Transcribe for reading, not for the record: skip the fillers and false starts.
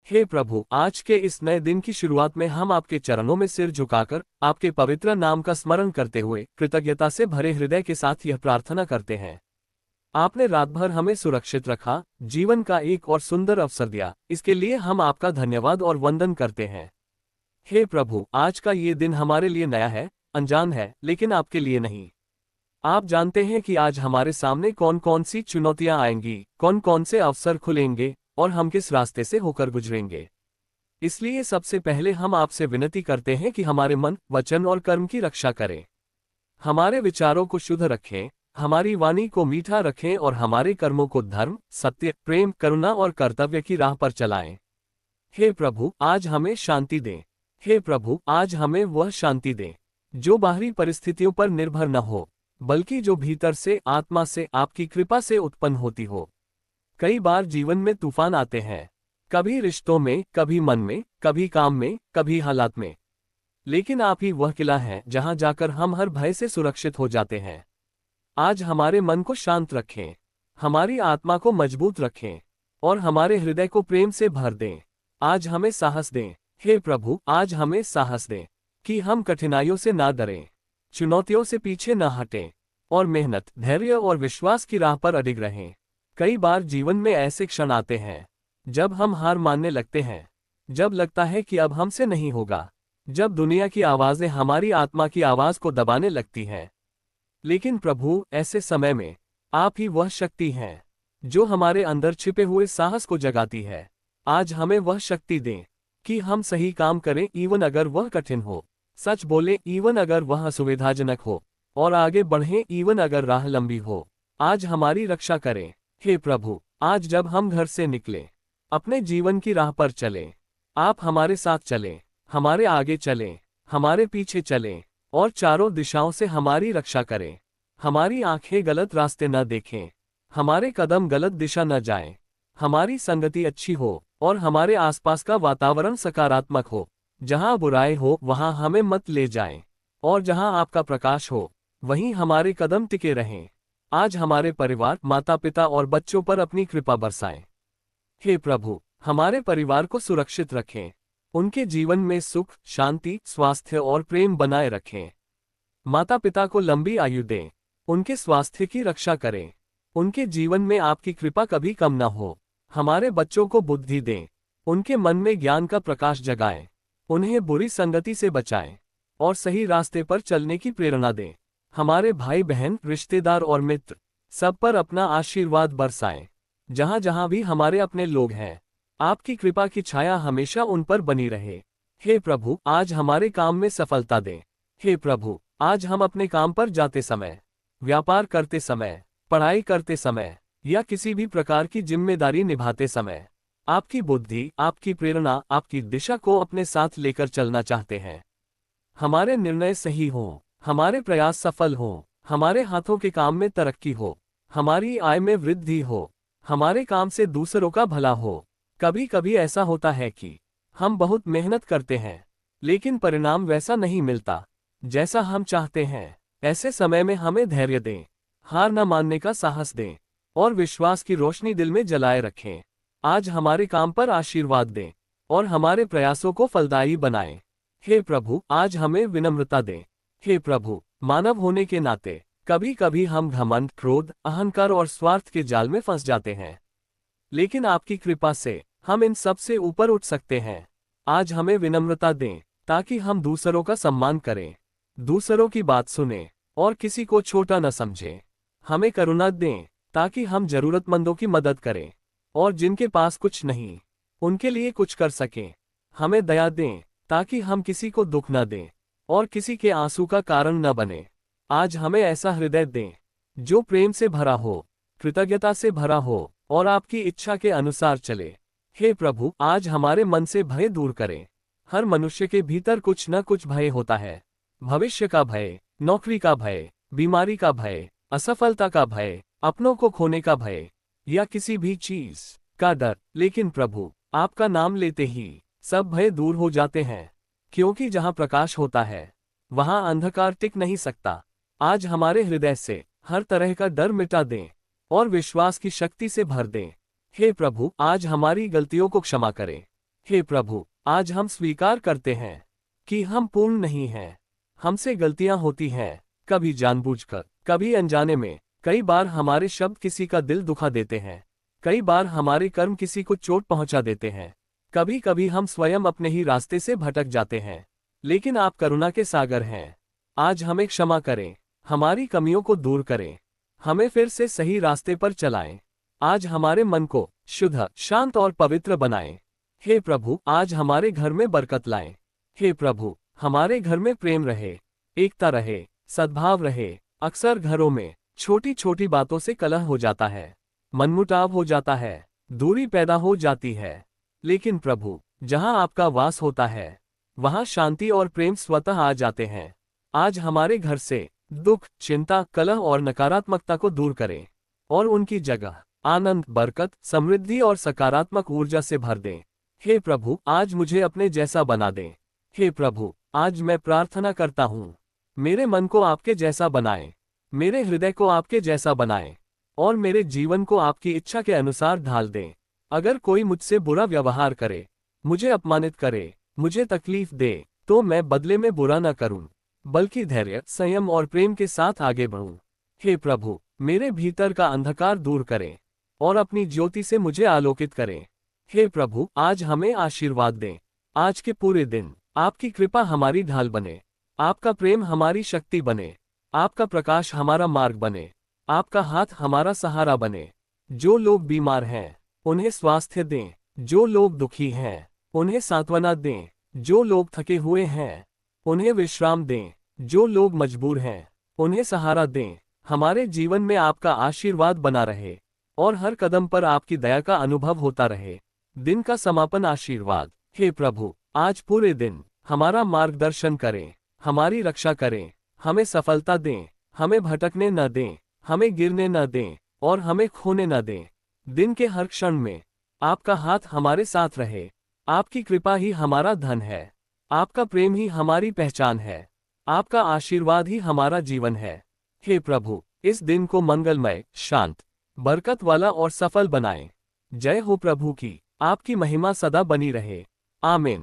हे प्रभु, आज के इस नए दिन की शुरुआत में हम आपके चरणों में सिर झुकाकर आपके पवित्र नाम का स्मरण करते हुए कृतज्ञता से भरे हृदय के साथ यह प्रार्थना करते हैं। आपने रात भर हमें सुरक्षित रखा, जीवन का एक और सुंदर अवसर दिया, इसके लिए हम आपका धन्यवाद और वंदन करते हैं। हे प्रभु, आज का ये दिन हमारे लिए नया है, अनजान है, लेकिन आपके लिए नहीं। आप जानते हैं कि आज हमारे सामने कौन कौन सी चुनौतियां आएंगी, कौन कौन से अवसर खुलेंगे और हम किस रास्ते से होकर गुजरेंगे। इसलिए सबसे पहले हम आपसे विनती करते हैं कि हमारे मन, वचन और कर्म की रक्षा करें। हमारे विचारों को शुद्ध रखें, हमारी वाणी को मीठा रखें और हमारे कर्मों को धर्म, सत्य, प्रेम, करुणा और कर्तव्य की राह पर चलाएं। हे प्रभु, आज हमें शांति दें। हे प्रभु, आज हमें वह शांति दें जो बाहरी परिस्थितियों पर निर्भर न हो, बल्कि जो भीतर से, आत्मा से, आपकी कृपा से उत्पन्न होती हो। कई बार जीवन में तूफान आते हैं, कभी रिश्तों में, कभी मन में, कभी काम में, कभी हालात में। लेकिन आप ही वह किला है जहां जाकर हम हर भय से सुरक्षित हो जाते हैं। आज हमारे मन को शांत रखें, हमारी आत्मा को मजबूत रखें और हमारे हृदय को प्रेम से भर दें। आज हमें साहस दें। हे प्रभु, आज हमें साहस दें कि हम कठिनाइयों से ना डरें, चुनौतियों से पीछे न हटें और मेहनत, धैर्य और विश्वास की राह पर अडिग रहें। कई बार जीवन में ऐसे क्षण आते हैं जब हम हार मानने लगते हैं, जब लगता है कि अब हमसे नहीं होगा, जब दुनिया की आवाजें हमारी आत्मा की आवाज को दबाने लगती हैं। लेकिन प्रभु, ऐसे समय में आप ही वह शक्ति हैं जो हमारे अंदर छिपे हुए साहस को जगाती है। आज हमें वह शक्ति दें कि हम सही काम करें, इवन अगर वह कठिन हो, सच बोलें इवन अगर वह असुविधाजनक हो, और आगे बढ़ें इवन अगर राह लंबी हो। आज हमारी रक्षा करें। हे प्रभु, आज जब हम घर से निकलें, अपने जीवन की राह पर चलें, आप हमारे साथ चलें, हमारे आगे चलें, हमारे पीछे चलें और चारों दिशाओं से हमारी रक्षा करें। हमारी आंखें गलत रास्ते न देखें, हमारे कदम गलत दिशा न जाएं, हमारी संगति अच्छी हो और हमारे आसपास का वातावरण सकारात्मक हो। जहां बुराई हो वहां हमें मत ले जाएं, और जहां आपका प्रकाश हो वहीं हमारे कदम टिके रहें। आज हमारे परिवार, माता पिता और बच्चों पर अपनी कृपा बरसाएं। हे प्रभु, हमारे परिवार को सुरक्षित रखें, उनके जीवन में सुख, शांति, स्वास्थ्य और प्रेम बनाए रखें। माता पिता को लंबी आयु दें, उनके स्वास्थ्य की रक्षा करें, उनके जीवन में आपकी कृपा कभी कम न हो। हमारे बच्चों को बुद्धि दें, उनके मन में ज्ञान का प्रकाश जगाएं, उन्हें बुरी संगति से बचाएं और सही रास्ते पर चलने की प्रेरणा दें। हमारे भाई बहन, रिश्तेदार और मित्र सब पर अपना आशीर्वाद बरसाएं। जहां जहां भी हमारे अपने लोग हैं, आपकी कृपा की छाया हमेशा उन पर बनी रहे। हे प्रभु, आज हमारे काम में सफलता दें। हे प्रभु, आज हम अपने काम पर जाते समय, व्यापार करते समय, पढ़ाई करते समय या किसी भी प्रकार की जिम्मेदारी निभाते समय आपकी बुद्धि, आपकी प्रेरणा, आपकी दिशा को अपने साथ लेकर चलना चाहते हैं। हमारे निर्णय सही हों, हमारे प्रयास सफल हों, हमारे हाथों के काम में तरक्की हो, हमारी आय में वृद्धि हो, हमारे काम से दूसरों का भला हो। कभी कभी ऐसा होता है कि हम बहुत मेहनत करते हैं, लेकिन परिणाम वैसा नहीं मिलता जैसा हम चाहते हैं। ऐसे समय में हमें धैर्य दें, हार न मानने का साहस दें और विश्वास की रोशनी दिल में जलाए रखें। आज हमारे काम पर आशीर्वाद दें और हमारे प्रयासों को फलदायी बनाएं। हे प्रभु, आज हमें विनम्रता दें। हे प्रभु, मानव होने के नाते कभी कभी हम घमंड, क्रोध, अहंकार और स्वार्थ के जाल में फंस जाते हैं, लेकिन आपकी कृपा से हम इन सब से ऊपर उठ सकते हैं। आज हमें विनम्रता दें ताकि हम दूसरों का सम्मान करें, दूसरों की बात सुनें और किसी को छोटा न समझें। हमें करुणा दें ताकि हम जरूरतमंदों की मदद करें और जिनके पास कुछ नहीं, उनके लिए कुछ कर सकें। हमें दया दें ताकि हम किसी को दुख न दें और किसी के आंसू का कारण न बने। आज हमें ऐसा हृदय दें जो प्रेम से भरा हो, कृतज्ञता से भरा हो और आपकी इच्छा के अनुसार चले। हे प्रभु, आज हमारे मन से भय दूर करें। हर मनुष्य के भीतर कुछ न कुछ भय होता है। भविष्य का भय, नौकरी का भय, बीमारी का भय, असफलता का भय, अपनों को खोने का भय या किसी भी चीज का डर। लेकिन प्रभु, आपका नाम लेते ही सब भय दूर हो जाते हैं, क्योंकि जहां प्रकाश होता है वहां अंधकार टिक नहीं सकता। आज हमारे हृदय से हर तरह का डर मिटा दें और विश्वास की शक्ति से भर दें। हे प्रभु, आज हमारी गलतियों को क्षमा करें, हे प्रभु, आज हम स्वीकार करते हैं कि हम पूर्ण नहीं हैं। हमसे गलतियां होती हैं, कभी जानबूझकर, कभी अनजाने में। कई बार हमारे शब्द किसी का दिल दुखा देते हैं। कई बार हमारे कर्म किसी को चोट पहुंचा देते हैं। कभी कभी हम स्वयं अपने ही रास्ते से भटक जाते हैं। लेकिन आप करुणा के सागर हैं। आज हमें क्षमा करें, हमारी कमियों को दूर करें, हमें फिर से सही रास्ते पर चलाएं। आज हमारे मन को शुद्ध, शांत और पवित्र बनाएं। हे प्रभु, आज हमारे घर में बरकत लाएं। हे प्रभु, हमारे घर में प्रेम रहे, एकता रहे, सद्भाव रहे। अक्सर घरों में छोटी छोटी बातों से कलह हो जाता है, मनमुटाव हो जाता है, दूरी पैदा हो जाती है। लेकिन प्रभु, जहां आपका वास होता है, वहां शांति और प्रेम स्वतः आ जाते हैं। आज हमारे घर से दुख, चिंता, कलह और नकारात्मकता को दूर करें और उनकी जगह आनंद, बरकत, समृद्धि और सकारात्मक ऊर्जा से भर दें। हे प्रभु, आज मुझे अपने जैसा बना दें। हे प्रभु, आज मैं प्रार्थना करता हूँ, मेरे मन को आपके जैसा बनाएं, मेरे हृदय को आपके जैसा बनाएं और मेरे जीवन को आपकी इच्छा के अनुसार ढाल दें। अगर कोई मुझसे बुरा व्यवहार करे, मुझे अपमानित करे, मुझे तकलीफ दे, तो मैं बदले में बुरा न करूं, बल्कि धैर्य, संयम और प्रेम के साथ आगे बढ़ूं। हे प्रभु, मेरे भीतर का अंधकार दूर करें और अपनी ज्योति से मुझे आलोकित करें। हे प्रभु, आज हमें आशीर्वाद दें। आज के पूरे दिन आपकी कृपा हमारी ढाल बने, आपका प्रेम हमारी शक्ति बने, आपका प्रकाश हमारा मार्ग बने, आपका हाथ हमारा सहारा बने। जो लोग बीमार हैं, उन्हें स्वास्थ्य दें। जो लोग दुखी हैं, उन्हें सांत्वना दें। जो लोग थके हुए हैं, उन्हें विश्राम दें। जो लोग मजबूर हैं, उन्हें सहारा दें। हमारे जीवन में आपका आशीर्वाद बना रहे और हर कदम पर आपकी दया का अनुभव होता रहे। दिन का समापन आशीर्वाद। हे प्रभु, आज पूरे दिन हमारा मार्गदर्शन करें, हमारी रक्षा करें, हमें सफलता दें, हमें भटकने न दें, हमें गिरने न दें और हमें खोने न दें। दिन के हर क्षण में आपका हाथ हमारे साथ रहे। आपकी कृपा ही हमारा धन है, आपका प्रेम ही हमारी पहचान है, आपका आशीर्वाद ही हमारा जीवन है। हे प्रभु, इस दिन को मंगलमय, शांत, बरकत वाला और सफल बनाएं। जय हो प्रभु की। आपकी महिमा सदा बनी रहे। आमीन।